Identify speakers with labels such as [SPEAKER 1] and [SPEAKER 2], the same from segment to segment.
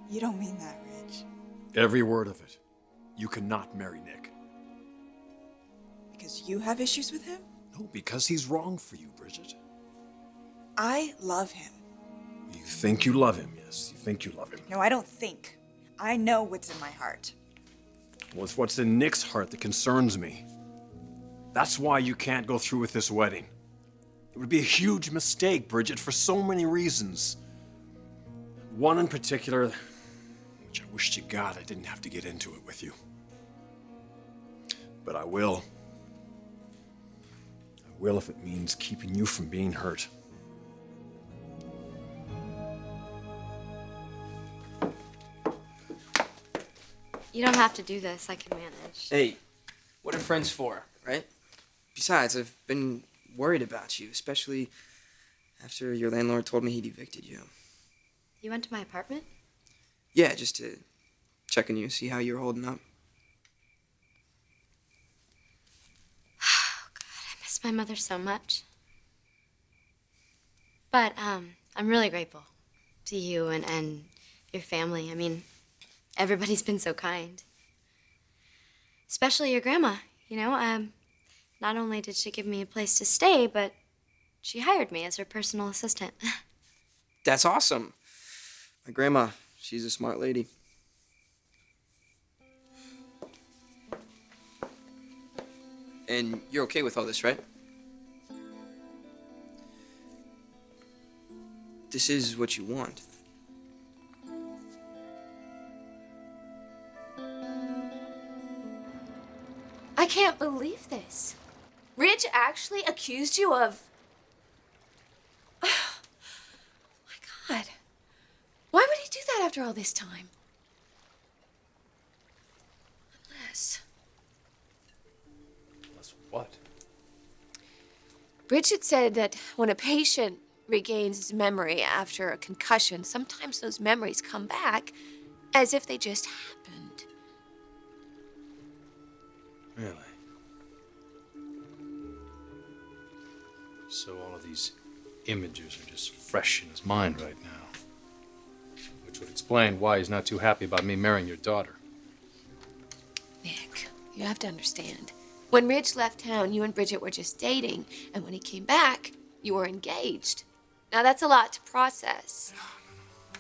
[SPEAKER 1] You don't mean that, Ridge.
[SPEAKER 2] Every word of it. You cannot marry Nick.
[SPEAKER 1] Because you have issues with him?
[SPEAKER 2] No, because he's wrong for you, Bridget.
[SPEAKER 1] I love him.
[SPEAKER 2] You think you love him, yes. You think you love him.
[SPEAKER 1] No, I don't think. I know what's in my heart.
[SPEAKER 2] Well, it's what's in Nick's heart that concerns me. That's why you can't go through with this wedding. It would be a huge mistake, Bridget, for so many reasons. One in particular, which I wish to God I didn't have to get into it with you. But I will. I will if it means keeping you from being hurt.
[SPEAKER 3] You don't have to do this. I can manage.
[SPEAKER 4] Hey, what are friends for, right? Besides, I've been worried about you, especially after your landlord told me he'd evicted you.
[SPEAKER 3] You went to my apartment?
[SPEAKER 4] Yeah, just to check on you, see how you're holding up.
[SPEAKER 3] Oh, God, I miss my mother so much. But, I'm really grateful to you and your family. I mean, everybody's been so kind. Especially your grandma, you know? Not only did she give me a place to stay, but she hired me as her personal assistant.
[SPEAKER 4] That's awesome. My grandma, she's a smart lady. And you're okay with all this, right? This is what you want.
[SPEAKER 5] I can't believe this. Ridge actually accused you of... Oh, my God. Why would he do that after all this time? Unless...
[SPEAKER 6] Unless what?
[SPEAKER 5] Bridget said that when a patient regains his memory after a concussion, sometimes those memories come back as if they just happened.
[SPEAKER 6] Really? So all of these images are just fresh in his mind right now. Which would explain why he's not too happy about me marrying your daughter.
[SPEAKER 5] Nick, you have to understand. When Ridge left town, you and Bridget were just dating, and when he came back, you were engaged. Now that's a lot to process.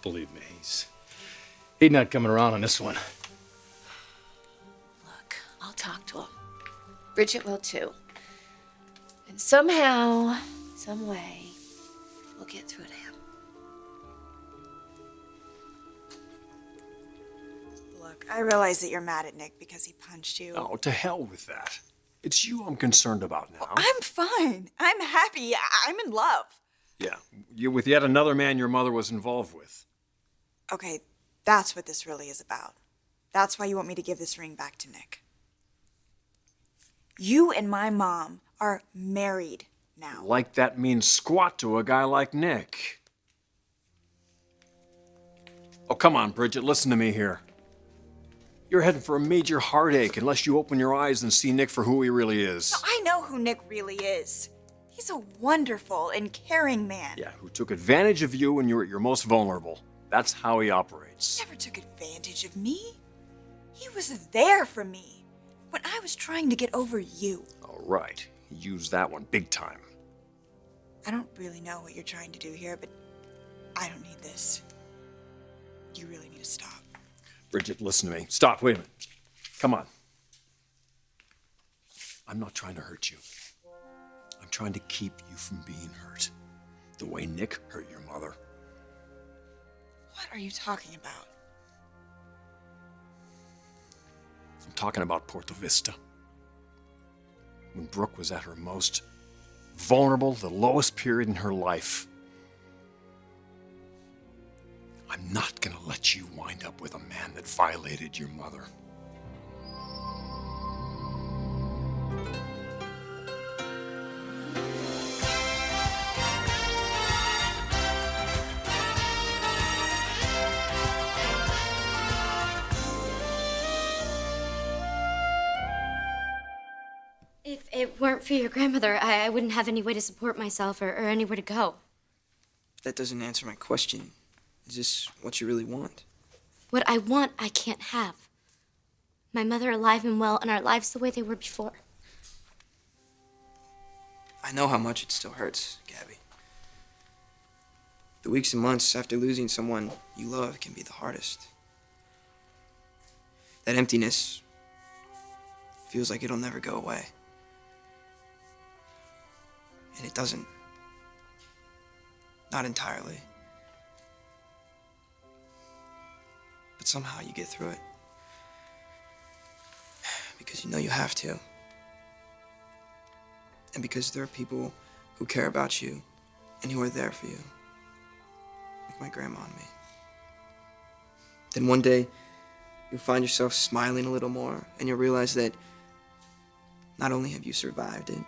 [SPEAKER 6] Believe me, he's not coming around on this one.
[SPEAKER 5] Look, I'll talk to him. Bridget will too. And somehow, some way, we'll get through to him.
[SPEAKER 1] Look, I realize that you're mad at Nick because he punched you.
[SPEAKER 2] Oh, to hell with that. It's you I'm concerned about now.
[SPEAKER 1] I'm fine. I'm happy. I'm in love.
[SPEAKER 2] Yeah, you're with yet another man your mother was involved with.
[SPEAKER 1] Okay, that's what this really is about. That's why you want me to give this ring back to Nick. You and my mom are married now.
[SPEAKER 2] Like that means squat to a guy like Nick. Oh, come on, Bridget, listen to me here. You're heading for a major heartache unless you open your eyes and see Nick for who he really is.
[SPEAKER 1] No, I know who Nick really is. He's a wonderful and caring man.
[SPEAKER 2] Yeah, who took advantage of you when you were at your most vulnerable. That's how he operates.
[SPEAKER 1] He never took advantage of me. He was there for me when I was trying to get over you.
[SPEAKER 2] All right, he used that one big time.
[SPEAKER 1] I don't really know what you're trying to do here, but I don't need this. You really need to stop.
[SPEAKER 2] Bridget, listen to me. Stop, wait a minute. Come on. I'm not trying to hurt you. I'm trying to keep you from being hurt. The way Nick hurt your mother.
[SPEAKER 1] What are you talking about?
[SPEAKER 2] I'm talking about Porto Vista. When Brooke was at her most vulnerable, the lowest period in her life. I'm not gonna let you wind up with a man that violated your mother.
[SPEAKER 3] If it weren't for your grandmother, I wouldn't have any way to support myself or anywhere to go.
[SPEAKER 4] That doesn't answer my question. Is this what you really want?
[SPEAKER 3] What I want, I can't have. My mother alive and well, and our lives the way they were before.
[SPEAKER 4] I know how much it still hurts, Gabby. The weeks and months after losing someone you love can be the hardest. That emptiness feels like it'll never go away. And it doesn't. Not entirely. But somehow you get through it. Because you know you have to. And because there are people who care about you and who are there for you. Like my grandma and me. Then one day, you'll find yourself smiling a little more, and you'll realize that not only have you survived it,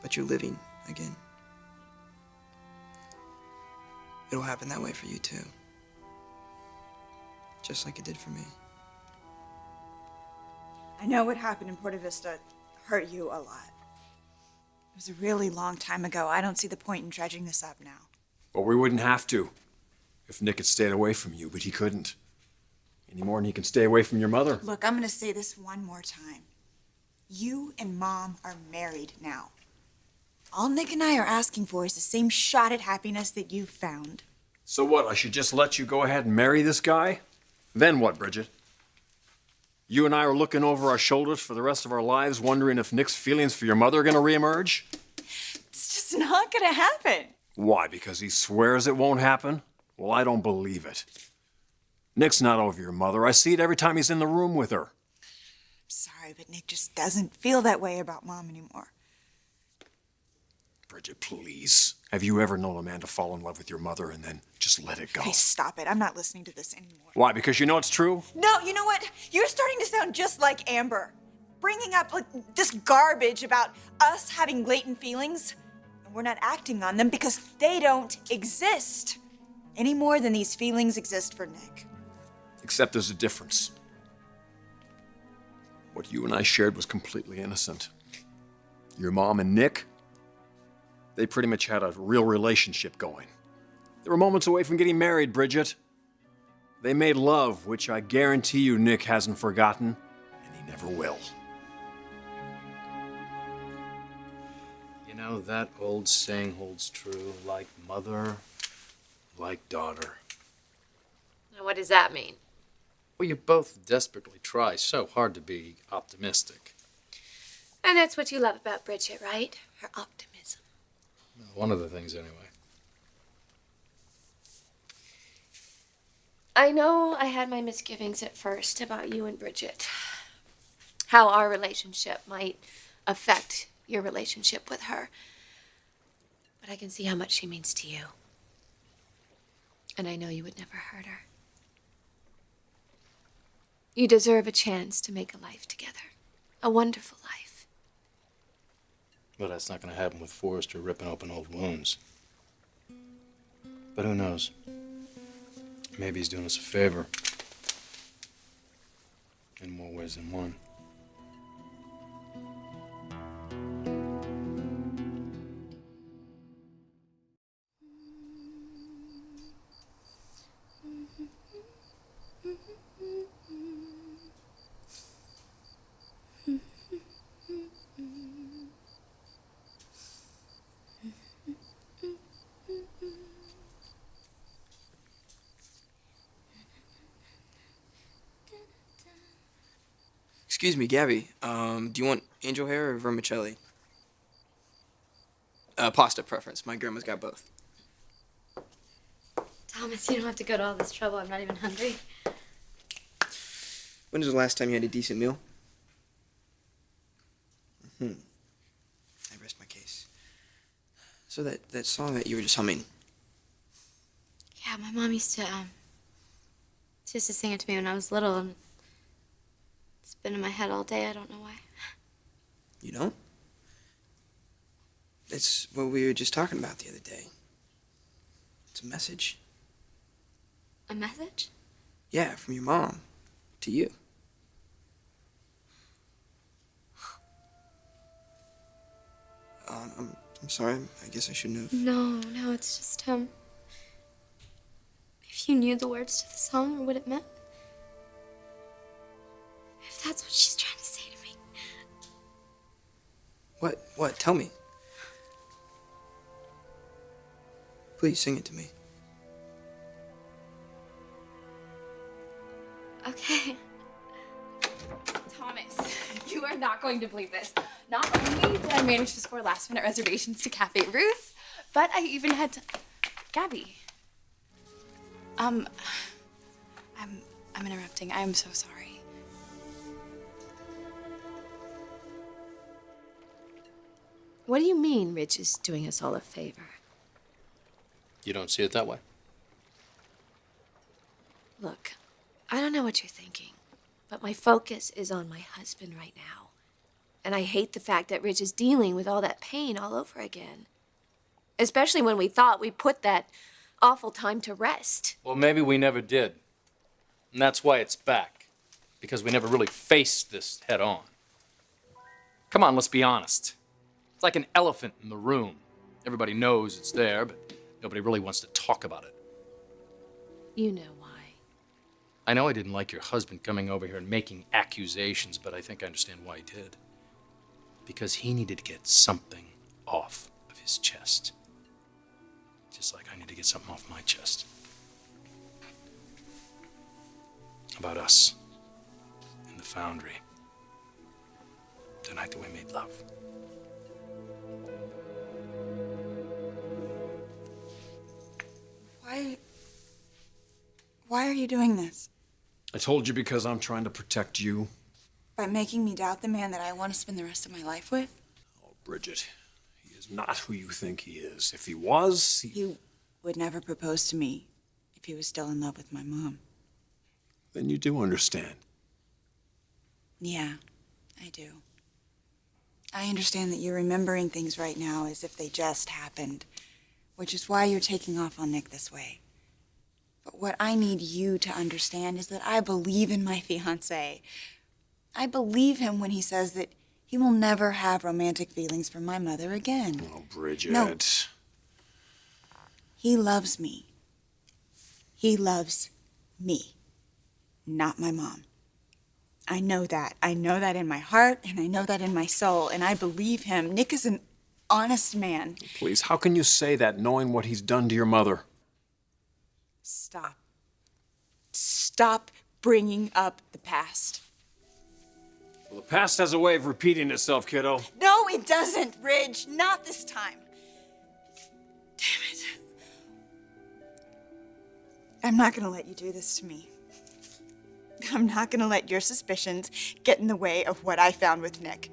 [SPEAKER 4] but you're living again. It'll happen that way for you too. Just like it did for me.
[SPEAKER 1] I know what happened in Porta Vista hurt you a lot. It was a really long time ago. I don't see the point in dredging this up now.
[SPEAKER 2] But we wouldn't have to if Nick had stayed away from you, but he couldn't. Any more than he can stay away from your mother.
[SPEAKER 1] Look, I'm gonna say this one more time. You and Mom are married now. All Nick and I are asking for is the same shot at happiness that you found.
[SPEAKER 2] So what, I should just let you go ahead and marry this guy? Then what, Bridget? You and I are looking over our shoulders for the rest of our lives, wondering if Nick's feelings for your mother are gonna reemerge?
[SPEAKER 1] It's just not gonna happen.
[SPEAKER 2] Why, because he swears it won't happen? Well, I don't believe it. Nick's not over your mother. I see it every time he's in the room with her.
[SPEAKER 1] I'm sorry, but Nick just doesn't feel that way about Mom anymore.
[SPEAKER 2] Bridget, please. Have you ever known a man to fall in love with your mother and then just let it go?
[SPEAKER 1] Okay, stop it. I'm not listening to this anymore.
[SPEAKER 2] Why, because you know it's true?
[SPEAKER 1] No, you know what? You're starting to sound just like Amber. Bringing up like this garbage about us having latent feelings. And we're not acting on them because they don't exist. Any more than these feelings exist for Nick.
[SPEAKER 2] Except there's a difference. What you and I shared was completely innocent. Your mom and Nick, they pretty much had a real relationship going. They were moments away from getting married, Bridget. They made love, which I guarantee you Nick hasn't forgotten, and he never will.
[SPEAKER 6] You know, that old saying holds true, like mother, like daughter.
[SPEAKER 5] Now, what does that mean?
[SPEAKER 6] Well, you both desperately try so hard to be optimistic.
[SPEAKER 5] And that's what you love about Bridget, right? Her optimism.
[SPEAKER 6] Well, one of the things, anyway.
[SPEAKER 5] I know I had my misgivings at first about you and Bridget. How our relationship might affect your relationship with her. But I can see how much she means to you. And I know you would never hurt her. You deserve a chance to make a life together. A wonderful life.
[SPEAKER 6] But that's not going to happen with Forrester ripping open old wounds. But who knows? Maybe he's doing us a favor. In more ways than one.
[SPEAKER 4] Excuse me, Gabby. Do you want angel hair or vermicelli? Pasta preference. My grandma's got both.
[SPEAKER 3] Thomas, you don't have to go to all this trouble. I'm not even hungry.
[SPEAKER 4] When was the last time you had a decent meal? I rest my case. So that song that you were just humming.
[SPEAKER 3] Yeah, my mom used to sing it to me when I was little, and it's been in my head all day. I don't know why.
[SPEAKER 4] You don't? It's what we were just talking about the other day. It's a message.
[SPEAKER 3] A message?
[SPEAKER 4] Yeah, from your mom to you. I'm sorry. I guess I shouldn't have.
[SPEAKER 3] No, it's just, if If you knew the words to the song or what it meant. If that's what she's trying to say to me.
[SPEAKER 4] What? Tell me. Please sing it to me.
[SPEAKER 3] Okay.
[SPEAKER 5] Thomas, you are not going to believe this. Not only did I manage to score last-minute reservations to Cafe Ruth, but I even had to... Gabby. I'm interrupting. I am so sorry. What do you mean Ridge is doing us all a favor?
[SPEAKER 6] You don't see it that way?
[SPEAKER 3] Look, I don't know what you're thinking, but my focus is on my husband right now. And I hate the fact that Ridge is dealing with all that pain all over again. Especially when we thought we put that awful time to rest.
[SPEAKER 6] Well, maybe we never did. And that's why it's back. Because we never really faced this head on. Come on, let's be honest. It's like an elephant in the room. Everybody knows it's there, but nobody really wants to talk about it.
[SPEAKER 3] You know why.
[SPEAKER 6] I know I didn't like your husband coming over here and making accusations, but I think I understand why he did. Because he needed to get something off of his chest. Just like I need to get something off my chest. About us. In the foundry. The night that we made love.
[SPEAKER 1] Why are you doing this?
[SPEAKER 2] I told you because I'm trying to protect you.
[SPEAKER 1] By making me doubt the man that I want to spend the rest of my life with?
[SPEAKER 2] Oh, Bridget, he is not who you think he is. If he was,
[SPEAKER 1] He would never propose to me if he was still in love with my mom.
[SPEAKER 2] then you do understand.
[SPEAKER 1] Yeah, I do. I understand that you're remembering things right now as if they just happened, which is why you're taking off on Nick this way. But what I need you to understand is that I believe in my fiancé. I believe him when he says that he will never have romantic feelings for my mother again.
[SPEAKER 2] Oh, Bridget.
[SPEAKER 1] No. He loves me. He loves me, not my mom. I know that. I know that in my heart, and I know that in my soul, and I believe him. Nick is an honest man.
[SPEAKER 2] Please, how can you say that knowing what he's done to your mother?
[SPEAKER 1] Stop. Stop bringing up the past.
[SPEAKER 2] Well, the past has a way of repeating itself, kiddo.
[SPEAKER 1] No, it doesn't, Ridge. Not this time. Damn it. I'm not gonna let you do this to me. I'm not gonna let your suspicions get in the way of what I found with Nick.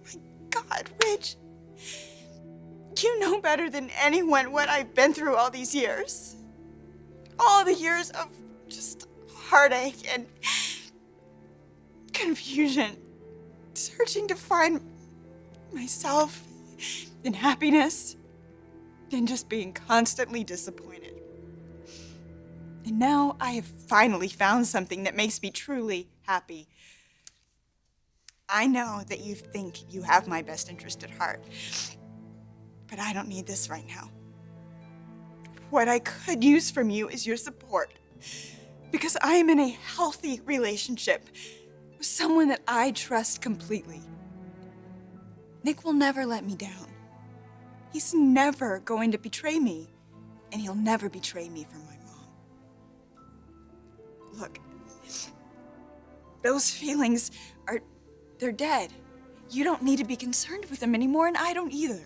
[SPEAKER 1] My God, Ridge. You know better than anyone what I've been through all these years. All the years of just heartache and confusion. Searching to find myself and happiness. And just being constantly disappointed. And now I have finally found something that makes me truly happy. I know that you think you have my best interest at heart. But I don't need this right now. What I could use from you is your support. Because I am in a healthy relationship with someone that I trust completely. Nick will never let me down. He's never going to betray me. And he'll never betray me for my mom. Look, those feelings they're dead. You don't need to be concerned with them anymore, and I don't either.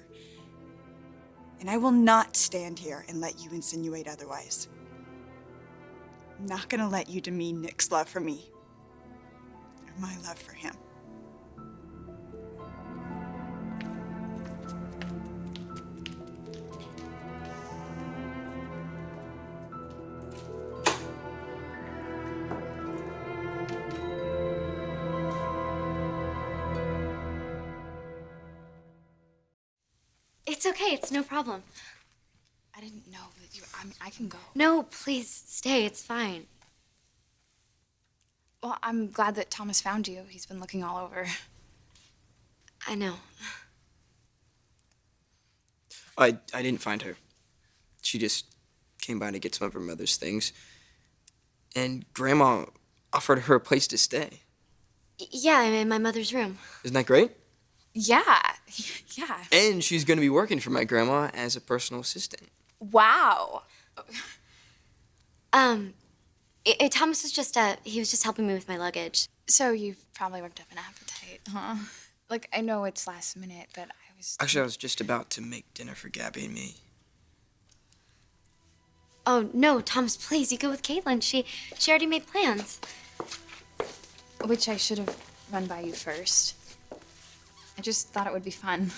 [SPEAKER 1] And I will not stand here and let you insinuate otherwise. I'm not gonna let you demean Nick's love for me, or my love for him.
[SPEAKER 3] It's okay, it's no problem.
[SPEAKER 5] I didn't know that you... I can go.
[SPEAKER 3] No, please, stay, it's fine.
[SPEAKER 5] Well, I'm glad that Thomas found you. He's been looking all over.
[SPEAKER 3] I know.
[SPEAKER 4] I didn't find her. She came by to get some of her mother's things, and Grandma offered her a place to stay.
[SPEAKER 5] Yeah, I'm in my mother's room.
[SPEAKER 4] Isn't that great?
[SPEAKER 1] Yeah. Yeah.
[SPEAKER 4] And she's going to be working for my grandma as a personal assistant.
[SPEAKER 1] Wow.
[SPEAKER 5] Thomas was just, he was just helping me with my luggage.
[SPEAKER 7] So you've probably worked up an appetite, huh? Like, I know it's last minute, but
[SPEAKER 4] Actually, I was just about to make dinner for Gabby and me.
[SPEAKER 5] Oh, no, Thomas, please, you go with Caitlin. She already made plans.
[SPEAKER 7] Which I should have run by you first. I just thought it would be fun.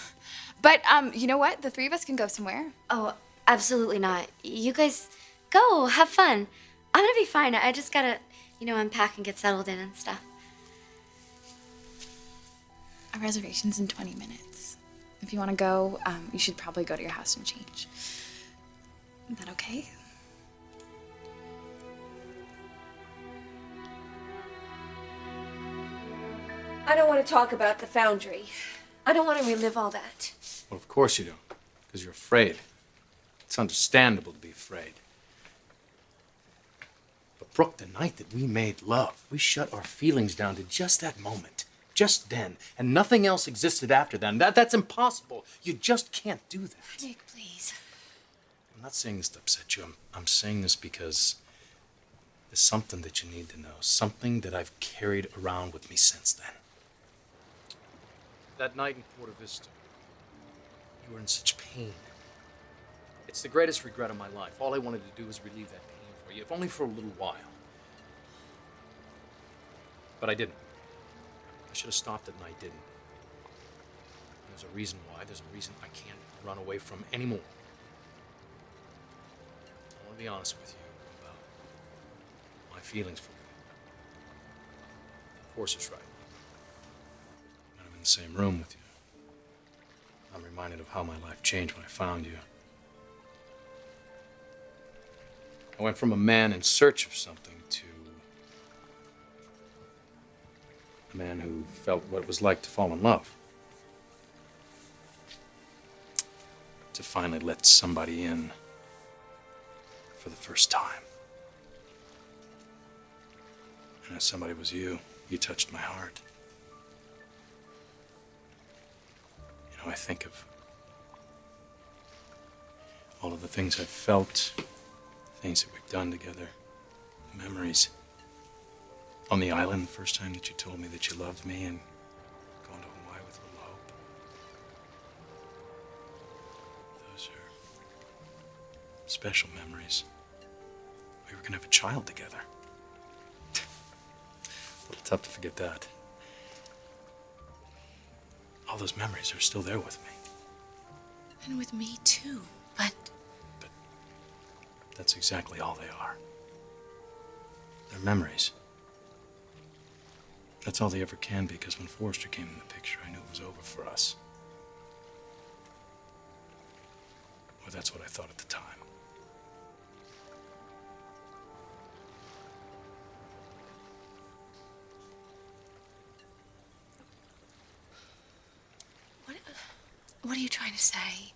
[SPEAKER 7] But, you know what? The three of us can go somewhere.
[SPEAKER 5] Oh, absolutely not. You guys go, have fun. I'm gonna be fine. I just gotta, unpack and get settled in and stuff.
[SPEAKER 7] Our reservation's in 20 minutes. If you want to go, you should probably go to your house and change. Is that okay?
[SPEAKER 3] I don't want to talk about the foundry. I don't want to relive all that.
[SPEAKER 6] Well, of course you don't, because you're afraid. It's understandable to be afraid. But Brooke, the night that we made love, we shut our feelings down to just that moment. Just then. And nothing else existed after then. That's impossible. You just can't do that.
[SPEAKER 3] Nick, please.
[SPEAKER 6] I'm not saying this to upset you. I'm saying this because there's something that you need to know. Something that I've carried around with me since then. That night in Porta Vista, you were in such pain. It's the greatest regret of my life. All I wanted to do was relieve that pain for you, if only for a little while. But I didn't. I should have stopped it, and I didn't. And there's a reason why. There's a reason I can't run away from anymore. I want to be honest with you about my feelings for you. Forrester's right. When I'm in the same room with you, I'm reminded of how my life changed when I found you. I went from a man in search of something to a man who felt what it was like to fall in love. To finally let somebody in for the first time. And as somebody was you, you touched my heart. I think of all of the things I've felt, things that we've done together, memories. On the island, the first time that you told me that you loved me, and going to Hawaii with little Hope. Those are special memories. We were going to have a child together. A little tough to forget that. All those memories are still there with me.
[SPEAKER 3] And with me too, but
[SPEAKER 6] that's exactly all they are. They're memories. That's all they ever can be, because when Forrester came in the picture, I knew it was over for us. Well, that's what I thought at the time.
[SPEAKER 3] What are you trying to say?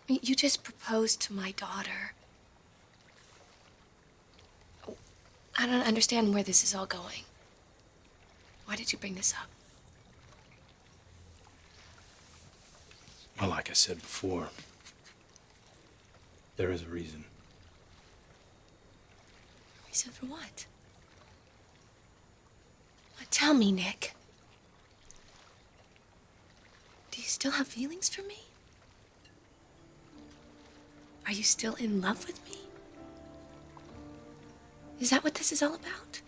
[SPEAKER 3] You just proposed to my daughter. I don't understand where this is all going. Why did you bring this up?
[SPEAKER 6] Well, like I said before, there is a reason.
[SPEAKER 3] Reason for what? Tell me, Nick. Do you still have feelings for me? Are you still in love with me? Is that what this is all about?